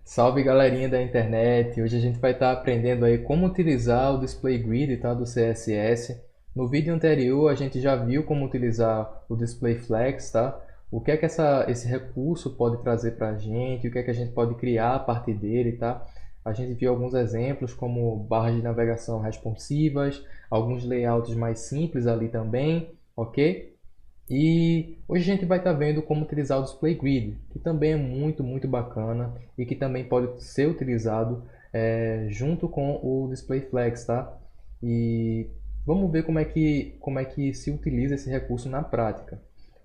Salve galerinha da internet! Hoje a gente vai estar aprendendo aí como utilizar o Display Grid, tá, do CSS. No vídeo anterior a gente já viu como utilizar o Display Flex, tá? O que é que esse recurso pode trazer para a gente, o que é que a gente pode criar a partir dele, tá? A gente viu alguns exemplos como barras de navegação responsivas, alguns layouts mais simples ali também, ok? E hoje a gente vai estar vendo como utilizar o Display Grid, que também é muito bacana e que também pode ser utilizado junto com o Display Flex, tá? E vamos ver como é que se utiliza esse recurso na prática.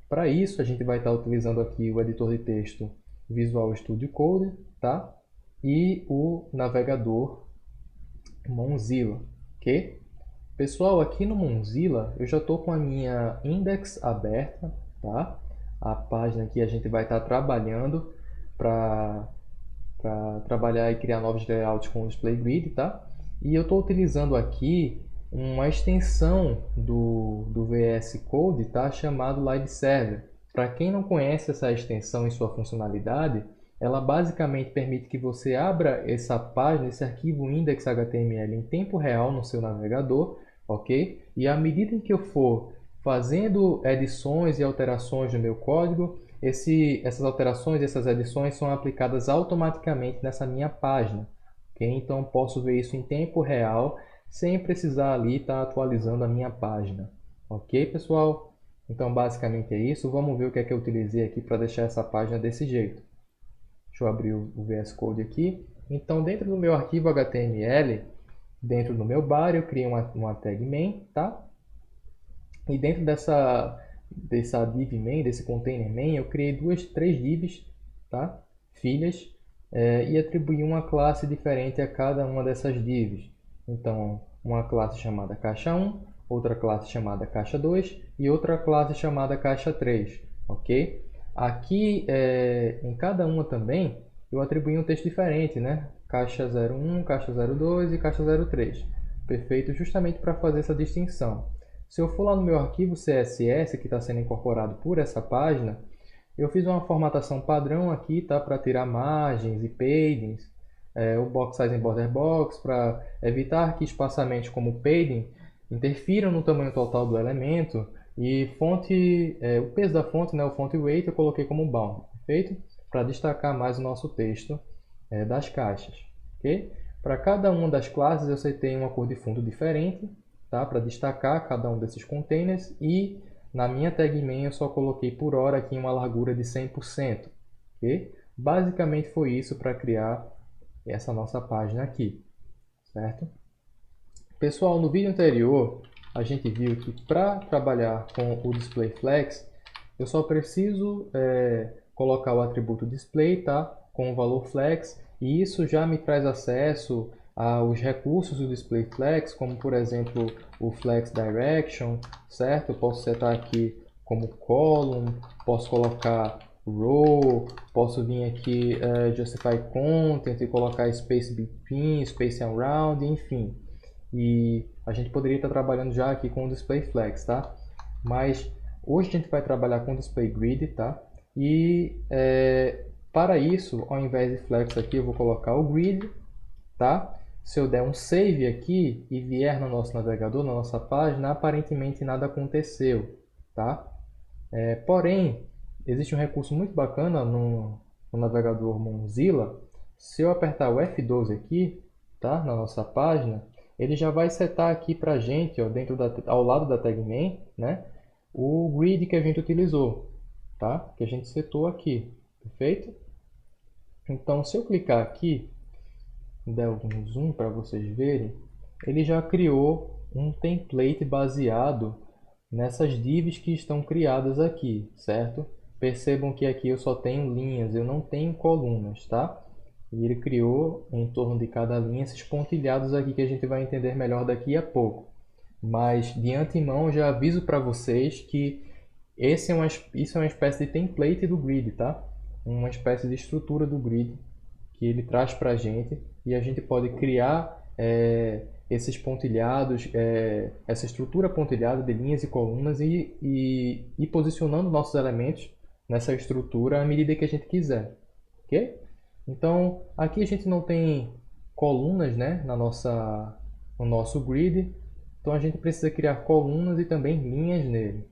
Para isso, a gente vai estar utilizando aqui o editor de texto Visual Studio Code, tá? E o navegador Mozilla, ok? Pessoal, aqui no Mozilla eu já estou com a minha index aberta, tá? A página que a gente vai estar trabalhando para trabalhar e criar novos layouts com o Display Grid, tá? E eu estou utilizando aqui uma extensão do VS Code, tá? Chamado Live Server. Para quem não conhece essa extensão e sua funcionalidade, ela basicamente permite que você abra essa página, esse arquivo index.html em tempo real no seu navegador, ok? E à medida em que eu for fazendo edições e alterações no meu código, essas alterações, essas edições são aplicadas automaticamente nessa minha página, ok? Então posso ver isso em tempo real, sem precisar ali estar atualizando a minha página, ok, pessoal? Então basicamente é isso. Vamos ver o que é que eu utilizei aqui para deixar essa página desse jeito. Deixa eu abrir o VS Code aqui. Então dentro do meu arquivo HTML, dentro do meu bar, eu criei uma tag main, tá? E dentro dessa div main, desse container main, eu criei três divs, tá? Filhas, e atribuí uma classe diferente a cada uma dessas divs. Então, uma classe chamada caixa 1, outra classe chamada caixa 2 e outra classe chamada caixa 3, ok? Aqui, em cada uma também, eu atribuí um texto diferente, né? Caixa 01, caixa 02 e caixa 03. Perfeito, justamente para fazer essa distinção. Se eu for lá no meu arquivo CSS, que está sendo incorporado por essa página, eu fiz uma formatação padrão aqui, tá? Para tirar margens e paddings, o box size em border box, para evitar que espaçamentos como padding interfiram no tamanho total do elemento, e fonte, o peso da fonte, né, o font weight, eu coloquei como bound, perfeito? Para destacar mais o nosso texto das caixas, ok? Para cada uma das classes eu setei uma cor de fundo diferente, tá? Para destacar cada um desses containers, e na minha tag main eu só coloquei por hora aqui uma largura de 100%, ok? Basicamente foi isso para criar essa nossa página aqui, certo? Pessoal, no vídeo anterior a gente viu que para trabalhar com o Display Flex eu só preciso colocar o atributo display, tá? Com o valor flex, e isso já me traz acesso aos recursos do Display Flex, como por exemplo o Flex Direction, certo? Eu posso setar aqui como column, posso colocar row, posso vir aqui justify content e colocar space between, space around, enfim. E a gente poderia estar trabalhando já aqui com o Display Flex, tá? Mas hoje a gente vai trabalhar com Display Grid, tá? E para isso, ao invés de Flex aqui, eu vou colocar o Grid, tá? Se eu der um save aqui e vier no nosso navegador, na nossa página, aparentemente nada aconteceu, tá? Porém, existe um recurso muito bacana no navegador Mozilla. Se eu apertar o F12 aqui, tá? Na nossa página, ele já vai setar aqui para a gente, ó, ao lado da tag main, né? O grid que a gente utilizou, tá? Que a gente setou aqui, perfeito? Então, se eu clicar aqui, der algum zoom para vocês verem, ele já criou um template baseado nessas divs que estão criadas aqui, certo? Percebam que aqui eu só tenho linhas, eu não tenho colunas, tá? E ele criou em torno de cada linha esses pontilhados aqui que a gente vai entender melhor daqui a pouco. Mas de antemão já aviso para vocês que isso é uma espécie de template do grid, tá? Uma espécie de estrutura do grid que ele traz para a gente, e a gente pode criar esses pontilhados, essa estrutura pontilhada de linhas e colunas, e posicionando nossos elementos nessa estrutura à medida que a gente quiser, ok? Então, aqui a gente não tem colunas, né, no nosso grid, então a gente precisa criar colunas e também linhas nele.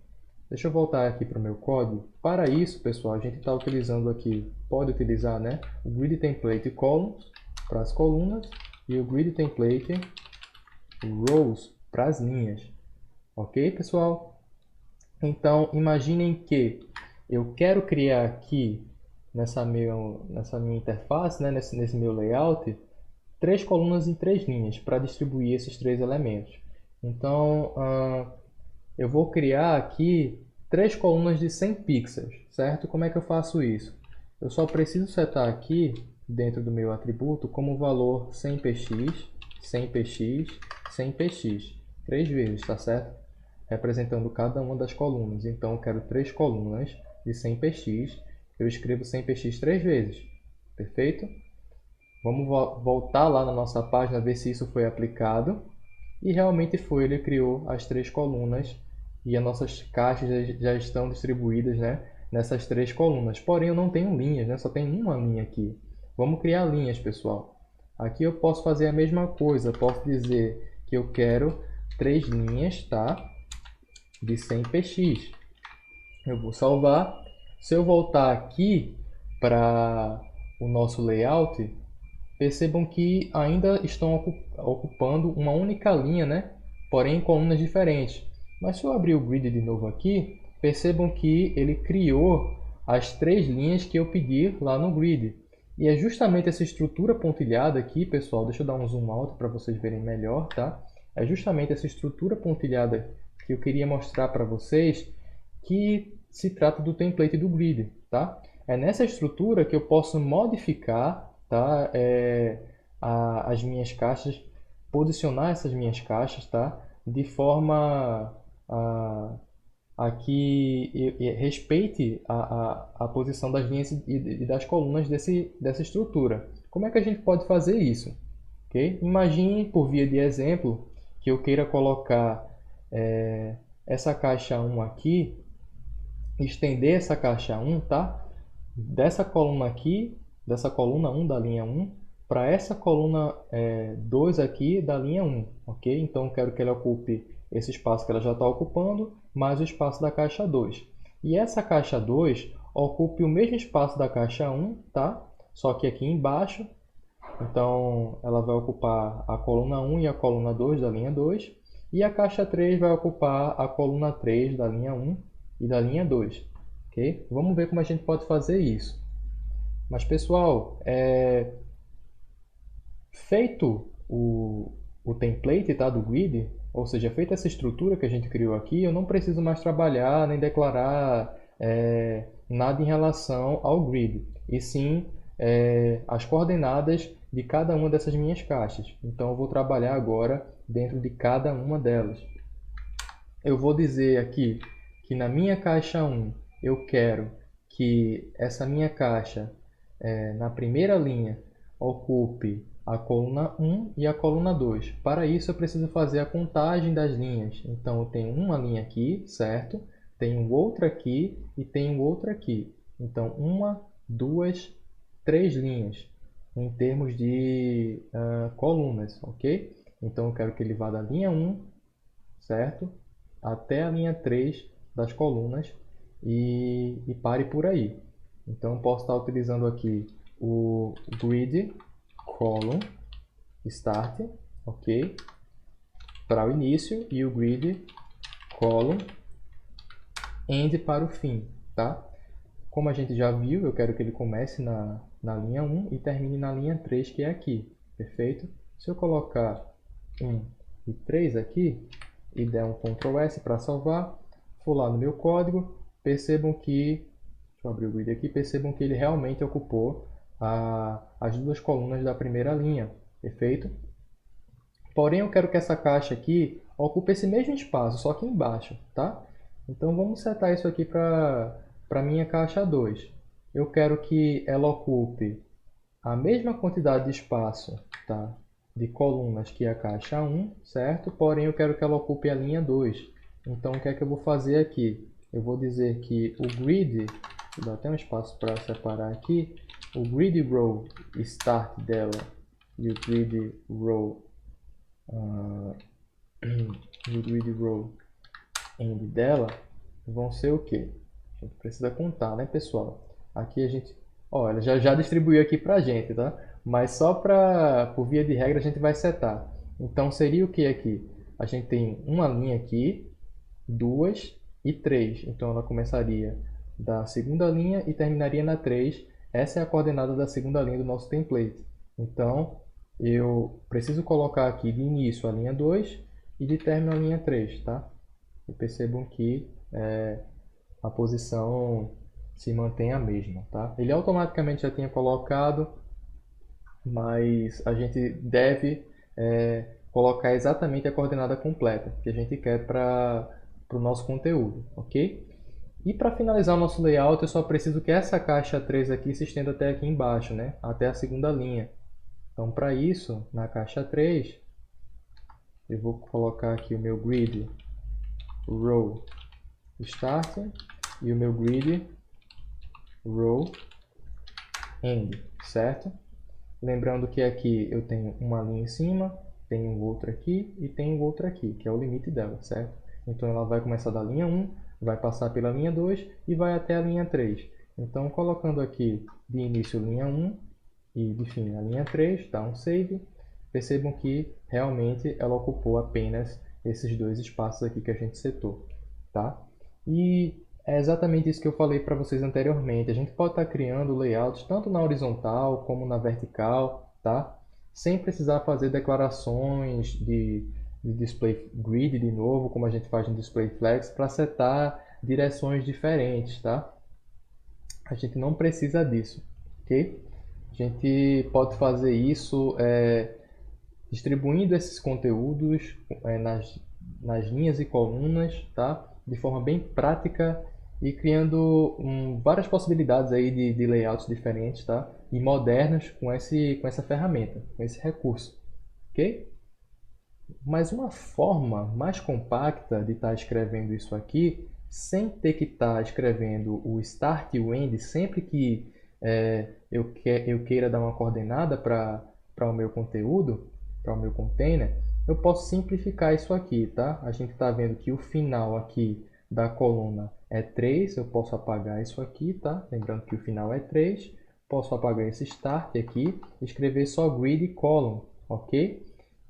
Deixa eu voltar aqui para o meu código. Para isso, pessoal, a gente está utilizando aqui, pode utilizar, né, o Grid Template Columns para as colunas e o Grid Template Rows para as linhas. Ok, pessoal? Então, imaginem que eu quero criar aqui nessa minha interface, né, nesse meu layout, 3 colunas e 3 linhas para distribuir esses 3 elementos. Então, eu vou criar aqui 3 colunas de 100 pixels, certo? Como é que eu faço isso? Eu só preciso setar aqui, dentro do meu atributo, como valor 100px, 100px, 100px, 3 vezes, tá certo? Representando cada uma das colunas. Então, eu quero 3 colunas de 100px, eu escrevo 100px 3 vezes, perfeito? Vamos voltar lá na nossa página, ver se isso foi aplicado. E realmente foi, ele criou as 3 colunas e as nossas caixas já estão distribuídas, né, nessas 3 colunas. Porém, eu não tenho linhas, né, só tem uma linha aqui. Vamos criar linhas, pessoal. Aqui eu posso fazer a mesma coisa, posso dizer que eu quero 3 linhas, tá, de 100px. Eu vou salvar. Se eu voltar aqui para o nosso layout, percebam que ainda estão ocupando uma única linha, né? Porém em colunas diferentes. Mas se eu abrir o grid de novo aqui, percebam que ele criou as 3 linhas que eu pedi lá no grid. E é justamente essa estrutura pontilhada aqui, pessoal, deixa eu dar um zoom alto para vocês verem melhor, tá? É justamente essa estrutura pontilhada que eu queria mostrar para vocês, que se trata do template do grid, tá? É nessa estrutura que eu posso modificar, tá? As minhas caixas, posicionar essas minhas caixas, tá? De forma a que respeite a posição das linhas e das colunas dessa estrutura. Como é que a gente pode fazer isso? Okay? Imagine, por via de exemplo, que eu queira colocar essa caixa 1 aqui, estender essa caixa 1, tá? Dessa coluna aqui, dessa coluna 1 da linha 1, para essa coluna 2 aqui da linha 1, ok? Então eu quero que ela ocupe esse espaço que ela já está ocupando, mais o espaço da caixa 2. E essa caixa 2 ocupe o mesmo espaço da caixa 1, tá? Só que aqui embaixo, então ela vai ocupar a coluna 1 e a coluna 2 da linha 2, e a caixa 3 vai ocupar a coluna 3 da linha 1 e da linha 2. Okay? Vamos ver como a gente pode fazer isso. Mas pessoal, feito o template, tá, do grid, ou seja, feita essa estrutura que a gente criou aqui, eu não preciso mais trabalhar nem declarar nada em relação ao grid, e sim as coordenadas de cada uma dessas minhas caixas. Então eu vou trabalhar agora dentro de cada uma delas. Eu vou dizer aqui que na minha caixa 1 eu quero que essa minha caixa, na primeira linha, ocupe a coluna 1 e a coluna 2. Para isso eu preciso fazer a contagem das linhas. Então eu tenho uma linha aqui, certo? Tenho outra aqui e tenho outra aqui. Então uma, duas, 3 linhas em termos de colunas, ok? Então eu quero que ele vá da linha 1, certo? Até a linha 3 das colunas e pare por aí. Então, posso estar utilizando aqui o grid column start, ok? Para o início e o grid column end para o fim, tá? Como a gente já viu, eu quero que ele comece na linha 1 e termine na linha 3, que é aqui, perfeito? Se eu colocar 1 e 3 aqui, e der um Ctrl S para salvar, for lá no meu código, percebam que, deixa eu abrir o grid aqui, percebam que ele realmente ocupou as duas colunas da primeira linha, perfeito? Porém, eu quero que essa caixa aqui ocupe esse mesmo espaço, só que embaixo, tá? Então, vamos setar isso aqui para a minha caixa 2. Eu quero que ela ocupe a mesma quantidade de espaço, tá, de colunas que a caixa 1, certo? Porém, eu quero que ela ocupe a linha 2. Então, o que é que eu vou fazer aqui? Eu vou dizer que o grid, vou dar até um espaço para separar aqui, o grid row start dela e o grid row e o grid row end dela vão ser o quê? A gente precisa contar, né, pessoal? Aqui a gente, ó, ela já distribuiu aqui pra gente, tá? Mas só por via de regra a gente vai setar. Então seria o que aqui? A gente tem uma linha aqui, duas e três. Então ela começaria da segunda linha e terminaria na 3. Essa é a coordenada da segunda linha do nosso template. Então eu preciso colocar aqui de início a linha 2 e de término a linha 3, tá? E percebam que a posição se mantém a mesma, tá? Ele automaticamente já tinha colocado, mas a gente deve colocar exatamente a coordenada completa que a gente quer para o nosso conteúdo, ok? E para finalizar o nosso layout, eu só preciso que essa caixa 3 aqui se estenda até aqui embaixo, né? Até a segunda linha. Então, para isso, na caixa 3, eu vou colocar aqui o meu grid row start e o meu grid row end, certo? Lembrando que aqui eu tenho uma linha em cima, tenho outra aqui e tenho outra aqui, que é o limite dela, certo? Então ela vai começar da linha 1, vai passar pela linha 2 e vai até a linha 3. Então colocando aqui de início linha 1 e de fim a linha 3, dá um save. Percebam que realmente ela ocupou apenas esses dois espaços aqui que a gente setou, tá? E é exatamente isso que eu falei para vocês anteriormente. A gente pode estar criando layouts tanto na horizontal como na vertical, tá? Sem precisar fazer declarações de display grid de novo, como a gente faz no display flex, para setar direções diferentes, tá? A gente não precisa disso, ok? A gente pode fazer isso distribuindo esses conteúdos nas linhas e colunas, tá? De forma bem prática e criando várias possibilidades aí de layouts diferentes, tá? E modernos com essa ferramenta, com esse recurso, ok? Mas uma forma mais compacta de estar escrevendo isso aqui, sem ter que estar escrevendo o start e o end sempre que eu queira dar uma coordenada para o meu conteúdo, para o meu container, eu posso simplificar isso aqui, tá? A gente está vendo que o final aqui da coluna é 3, eu posso apagar isso aqui, tá? Lembrando que o final é 3, posso apagar esse start aqui, escrever só grid column, ok?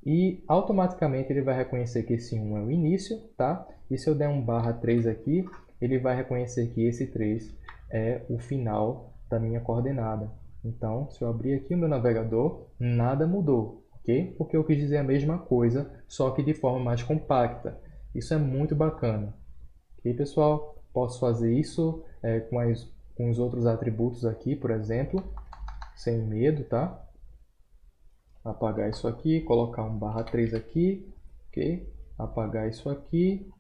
E automaticamente ele vai reconhecer que esse 1 é o início, tá? E se eu der um /3 aqui, ele vai reconhecer que esse 3 é o final da minha coordenada. Então, se eu abrir aqui o meu navegador, nada mudou, ok? Porque eu quis dizer a mesma coisa, só que de forma mais compacta. Isso é muito bacana. Ok, pessoal? Posso fazer isso com os outros atributos aqui, por exemplo, sem medo, tá? Apagar isso aqui, colocar um /3 aqui, ok? Apagar isso aqui,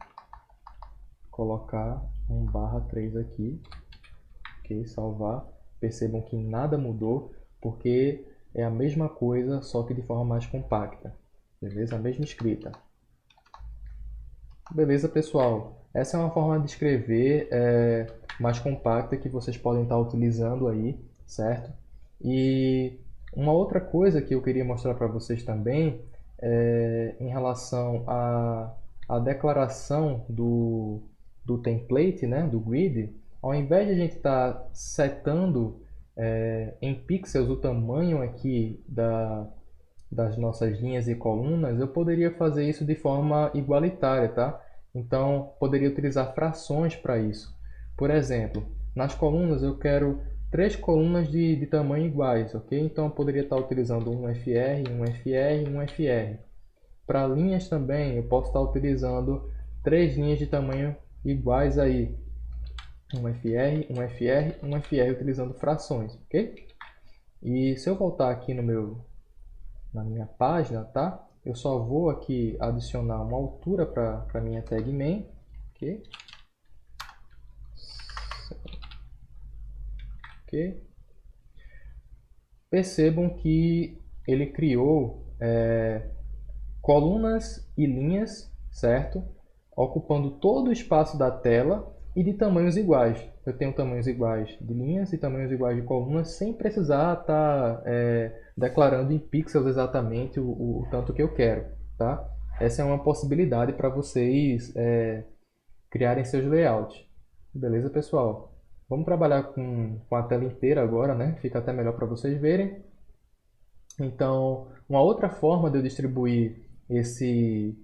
colocar um /3 aqui, ok? Salvar. Percebam que nada mudou, porque é a mesma coisa, só que de forma mais compacta, beleza? A mesma escrita. Beleza, pessoal? Essa é uma forma de escrever mais compacta que vocês podem estar utilizando aí, certo? E uma outra coisa que eu queria mostrar para vocês também é em relação à declaração do template, né, do grid. Ao invés de a gente estar setando em pixels o tamanho aqui das nossas linhas e colunas, eu poderia fazer isso de forma igualitária, tá? Então, poderia utilizar frações para isso. Por exemplo, nas colunas eu quero 3 colunas de tamanho iguais, ok? Então, eu poderia estar utilizando um FR, um FR, um FR. Para linhas também, eu posso estar utilizando 3 linhas de tamanho iguais aí. Um FR, um FR, um FR, utilizando frações, ok? E se eu voltar aqui na minha página, tá? Eu só vou aqui adicionar uma altura para minha tag main, ok? Ok. Percebam que ele criou colunas e linhas, certo? Ocupando todo o espaço da tela e de tamanhos iguais. Eu tenho tamanhos iguais de linhas e tamanhos iguais de colunas sem precisar estar declarando em pixels exatamente o tanto que eu quero, tá? Essa é uma possibilidade para vocês criarem seus layouts. Beleza, pessoal? Vamos trabalhar com a tela inteira agora, né? Fica até melhor para vocês verem. Então, uma outra forma de eu distribuir esses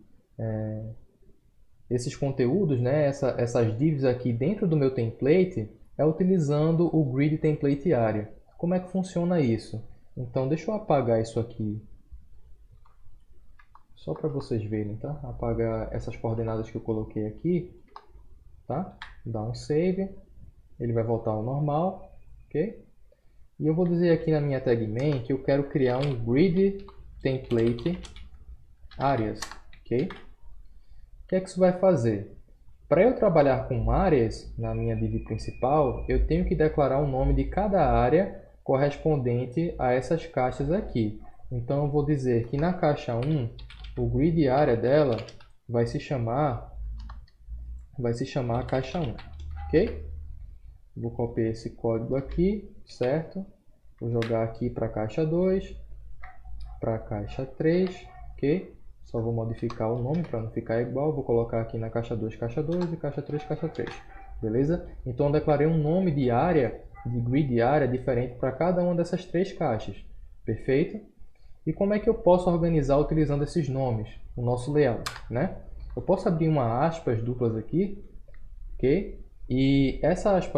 conteúdos, né? Essas divs aqui dentro do meu template, é utilizando o Grid Template Area. Como é que funciona isso? Então, deixa eu apagar isso aqui, só para vocês verem, tá? Apagar essas coordenadas que eu coloquei aqui, tá? Dá um save, ele vai voltar ao normal, ok? E eu vou dizer aqui na minha tag main que eu quero criar um Grid Template Areas, ok? O que é que isso vai fazer? Para eu trabalhar com áreas na minha div principal, eu tenho que declarar o nome de cada área correspondente a essas caixas aqui. Então, eu vou dizer que na caixa 1, o grid area dela vai se chamar caixa 1, ok? Vou copiar esse código aqui, certo? Vou jogar aqui para a caixa 2, para a caixa 3, ok? Só vou modificar o nome para não ficar igual. Vou colocar aqui na caixa 2 e caixa 3 caixa 3. Beleza? Então eu declarei um nome de área, de grid área diferente para cada uma dessas três caixas. Perfeito? E como é que eu posso organizar utilizando esses nomes? O nosso layout, né? Eu posso abrir uma aspas duplas aqui, ok? E essas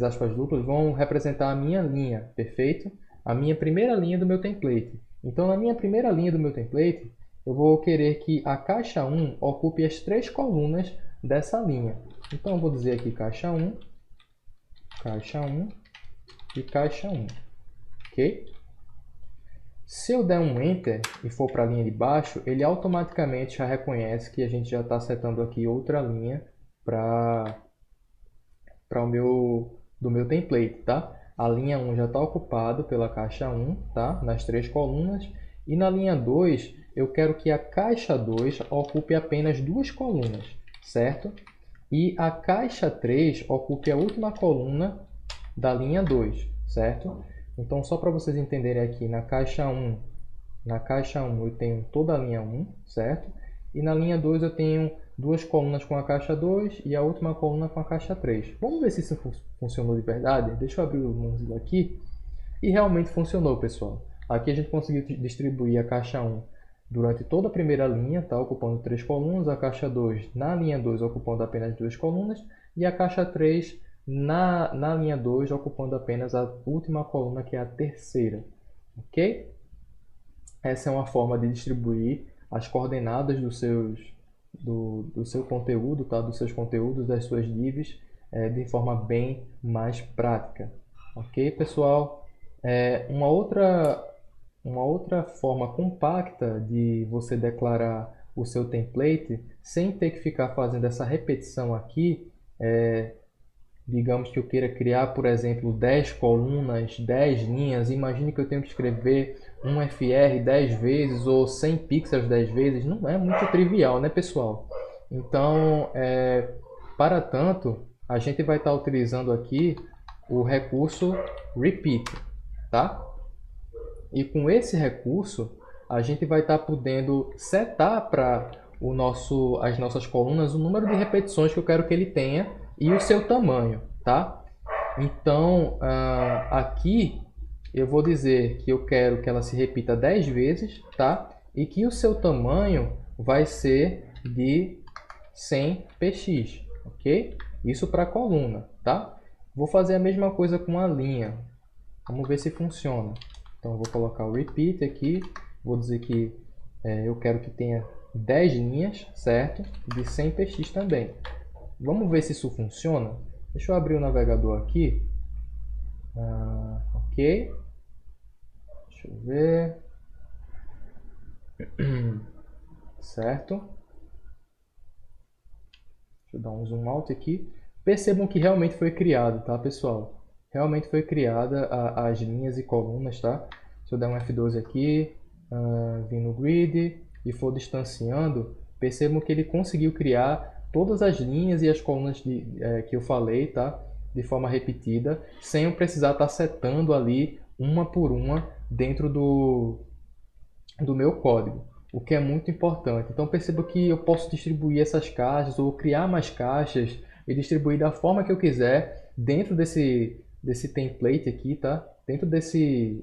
aspas duplas vão representar a minha linha, perfeito? A minha primeira linha do meu template. Então, na minha primeira linha do meu template, eu vou querer que a caixa 1 ocupe as três colunas dessa linha. Então, eu vou dizer aqui caixa 1 e caixa 1, ok? Se eu der um Enter e for para a linha de baixo, ele automaticamente já reconhece que a gente já está setando aqui outra linha para do meu template, tá? A linha 1 já está ocupada pela caixa 1, tá? Nas três colunas. E na linha 2, eu quero que a caixa 2 ocupe apenas duas colunas, certo? E a caixa 3 ocupe a última coluna da linha 2, certo? Então, só para vocês entenderem aqui, na caixa 1 eu tenho toda a linha 1, certo? E na linha 2 eu tenho duas colunas com a caixa 2 e a última coluna com a caixa 3. Vamos ver se isso funcionou de verdade? Deixa eu abrir o Mozilla aqui. E realmente funcionou, pessoal. Aqui a gente conseguiu distribuir a caixa 1 durante toda a primeira linha, tá? Ocupando três colunas. A caixa 2 na linha 2 ocupando apenas duas colunas. E a caixa 3 na linha 2 ocupando apenas a última coluna, que é a terceira. Ok? Essa é uma forma de distribuir as coordenadas do seu conteúdo, tá? Dos seus conteúdos, das suas divs, de forma bem mais prática. Ok, pessoal? Uma outra forma compacta de você declarar o seu template sem ter que ficar fazendo essa repetição aqui, digamos que eu queira criar, por exemplo, 10 colunas, 10 linhas. Imagine que eu tenho que escrever um FR 10 vezes ou 100 pixels 10 vezes. Não é muito trivial, né, pessoal? Então, para tanto, a gente vai estar utilizando aqui o recurso repeat, tá? E com esse recurso, a gente vai estar podendo setar para as nossas colunas o número de repetições que eu quero que ele tenha e o seu tamanho, tá? Então, aqui eu vou dizer que eu quero que ela se repita 10 vezes, tá? E que o seu tamanho vai ser de 100 px, ok? Isso para a coluna, tá? Vou fazer a mesma coisa com a linha. Vamos ver se funciona. Então, eu vou colocar o repeat aqui. Vou dizer que eu quero que tenha 10 linhas, certo? De 100 px também. Vamos ver se isso funciona. Deixa eu abrir o navegador aqui. Ok. Deixa eu ver. Certo. Deixa eu dar um zoom out aqui. Percebam que realmente foi criado, tá, pessoal? Realmente foi criada as linhas e colunas, tá? Se eu der um F12 aqui, vir no grid e for distanciando, percebam que ele conseguiu criar todas as linhas e as colunas que eu falei, tá? De forma repetida, sem eu precisar estar setando ali uma por uma dentro do meu código, o que é muito importante. Então perceba que eu posso distribuir essas caixas ou criar mais caixas e distribuir da forma que eu quiser dentro desse template aqui, tá? Dentro desse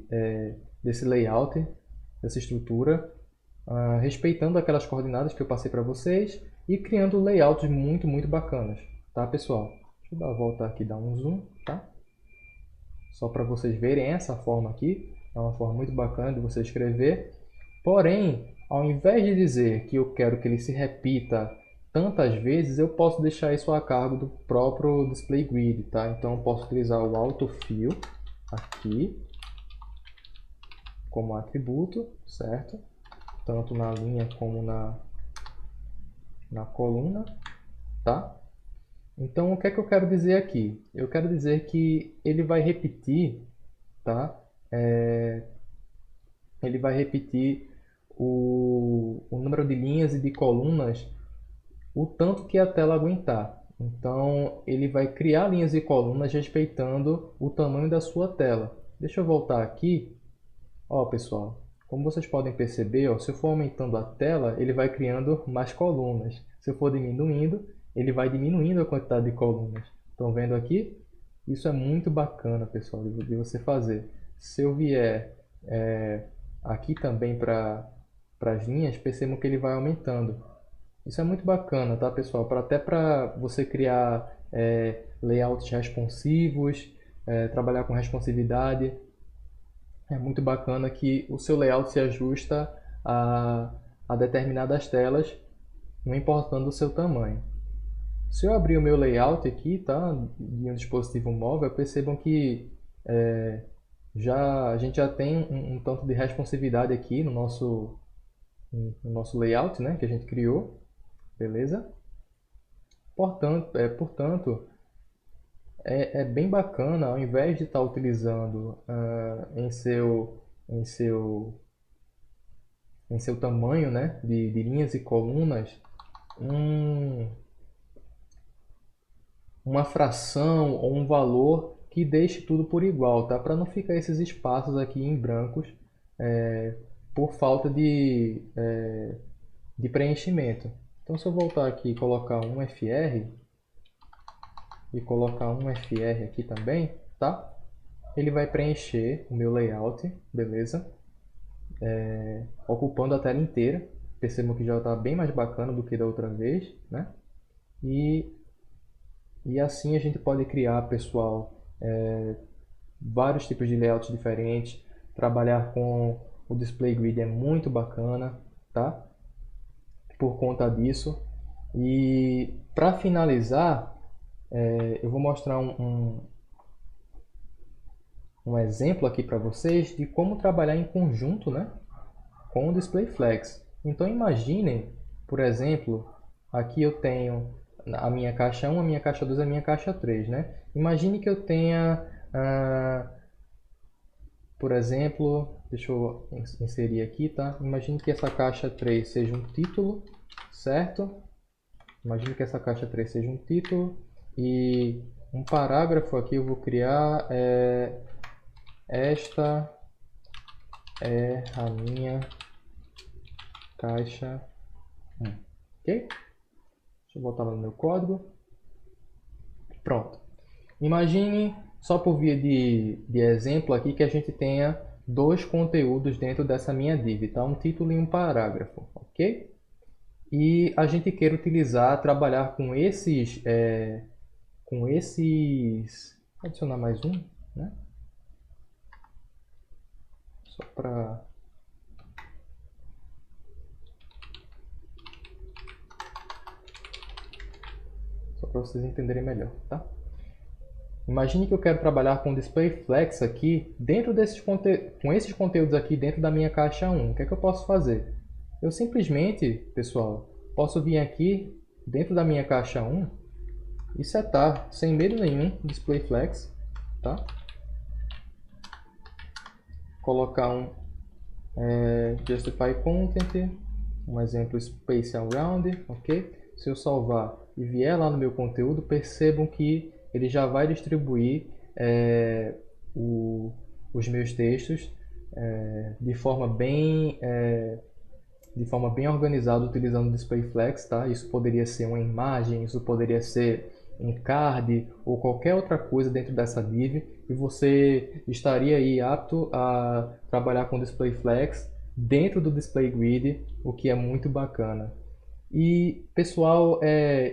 layout, dessa estrutura, respeitando aquelas coordenadas que eu passei para vocês e criando layouts muito bacanas, tá, pessoal? Deixa eu dar a volta aqui, dar um zoom, tá? Só para vocês verem essa forma aqui, é uma forma muito bacana de você escrever. Porém, ao invés de dizer que eu quero que ele se repita tantas vezes, eu posso deixar isso a cargo do próprio display grid, tá? Então eu posso utilizar o autofill aqui como atributo, certo? Tanto na linha como na coluna, tá? Então o que é que eu quero dizer aqui? Eu quero dizer que ele vai repetir, tá? Ele vai repetir o número de linhas e de colunas o tanto que a tela aguentar. Então, ele vai criar linhas e colunas respeitando o tamanho da sua tela. Deixa eu voltar aqui. Ó, pessoal, como vocês podem perceber, ó, se eu for aumentando a tela, ele vai criando mais colunas. Se eu for diminuindo, ele vai diminuindo a quantidade de colunas. Estão vendo aqui? Isso é muito bacana, pessoal, de você fazer. Se eu vier aqui também para as linhas, percebam que ele vai aumentando. Isso é muito bacana, tá, pessoal? Até para você criar layouts responsivos, trabalhar com responsividade. É muito bacana que o seu layout se ajusta a determinadas telas, não importando o seu tamanho. Se eu abrir o meu layout aqui, tá, de um dispositivo móvel, percebam que a gente já tem um tanto de responsividade aqui no nosso layout, né, que a gente criou. Beleza? Portanto, é bem bacana, ao invés de estar utilizando em seu tamanho, né, de linhas e colunas, uma fração ou um valor que deixe tudo por igual, tá? Para não ficar esses espaços aqui em brancos por falta de preenchimento. Então, se eu voltar aqui e colocar um FR, e colocar um FR aqui também, tá? Ele vai preencher o meu layout, beleza? Ocupando a tela inteira. Percebam que já está bem mais bacana do que da outra vez, né? E assim a gente pode criar, pessoal, vários tipos de layouts diferentes. Trabalhar com o display grid é muito bacana, tá? Por conta disso. E para finalizar, eu vou mostrar um exemplo aqui para vocês de como trabalhar em conjunto, né, com o Display Flex. Então imaginem, por exemplo, aqui eu tenho a minha caixa 1, a minha caixa 2 e a minha caixa 3. Né? Imagine que eu tenha, por exemplo, deixa eu inserir aqui, tá? Imagine que essa caixa 3 seja um título, certo? Imagine que essa caixa 3 seja um título e um parágrafo aqui eu vou criar, esta é a minha caixa 1, ok? Deixa eu voltar lá no meu código. Pronto. Imagine, só por via de exemplo aqui, que a gente tenha dois conteúdos dentro dessa minha div, tá? Um título e um parágrafo, ok? E a gente quer utilizar, trabalhar com esses, adicionar mais um, né? Só para vocês entenderem melhor, tá? Imagine que eu quero trabalhar com Display Flex aqui dentro com esses conteúdos aqui dentro da minha caixa 1. O que é que eu posso fazer? Eu simplesmente, pessoal, posso vir aqui dentro da minha caixa 1 e setar sem medo nenhum Display Flex, tá? Colocar um Justify Content, um exemplo Space Around, ok? Se eu salvar, e vier lá no meu conteúdo, percebam que ele já vai distribuir os meus textos de forma bem organizada utilizando o DisplayFlex, tá? Isso poderia ser uma imagem, isso poderia ser um card ou qualquer outra coisa dentro dessa div, e você estaria aí apto a trabalhar com DisplayFlex dentro do Display Grid, o que é muito bacana. E pessoal,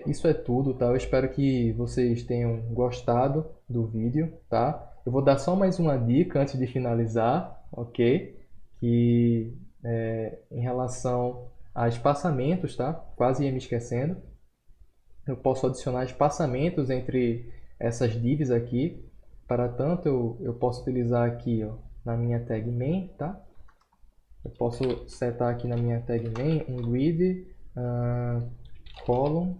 isso é tudo, tá? Eu espero que vocês tenham gostado do vídeo, tá? Eu vou dar só mais uma dica antes de finalizar, ok? Que em relação a espaçamentos, tá? Quase ia me esquecendo. Eu posso adicionar espaçamentos entre essas divs aqui. Para tanto, eu posso utilizar aqui, ó, na minha tag main, tá? Eu posso setar aqui na minha tag main um grid column,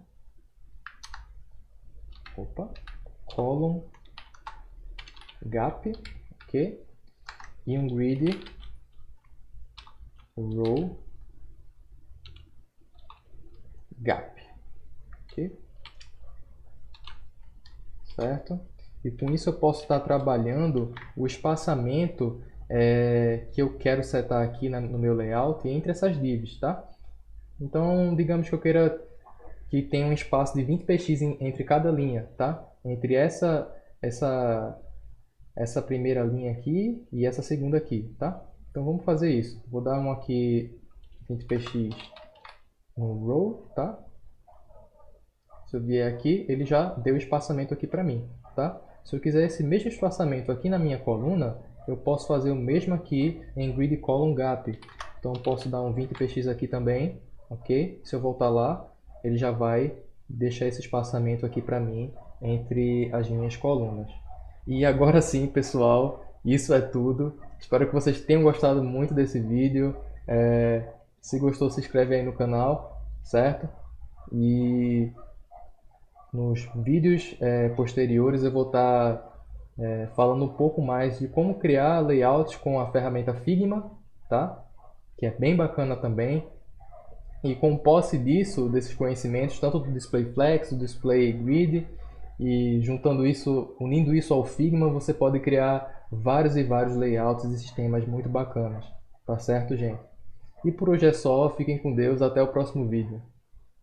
column gap, ok? E um grid row gap, ok? Certo? E com isso eu posso estar trabalhando o espaçamento que eu quero setar aqui no meu layout entre essas divs, tá? Então, digamos que eu queira que tenha um espaço de 20 px entre cada linha, tá? Entre essa primeira linha aqui e essa segunda aqui, tá? Então vamos fazer isso. Vou dar um aqui 20 px no row, tá? Se eu vier aqui, ele já deu espaçamento aqui para mim, tá? Se eu quiser esse mesmo espaçamento aqui na minha coluna, eu posso fazer o mesmo aqui em grid column gap. Então eu posso dar um 20 px aqui também, ok? Se eu voltar lá, ele já vai deixar esse espaçamento aqui para mim entre as minhas colunas. E agora sim, pessoal, isso é tudo. Espero que vocês tenham gostado muito desse vídeo. Se gostou, se inscreve aí no canal, certo? E nos vídeos posteriores eu vou estar falando um pouco mais de como criar layouts com a ferramenta Figma, tá? Que é bem bacana também. E com posse desses conhecimentos, tanto do DisplayFlex, do Display Grid, e juntando isso, unindo isso ao Figma, você pode criar vários e vários layouts e sistemas muito bacanas. Tá certo, gente? E por hoje é só, fiquem com Deus, até o próximo vídeo.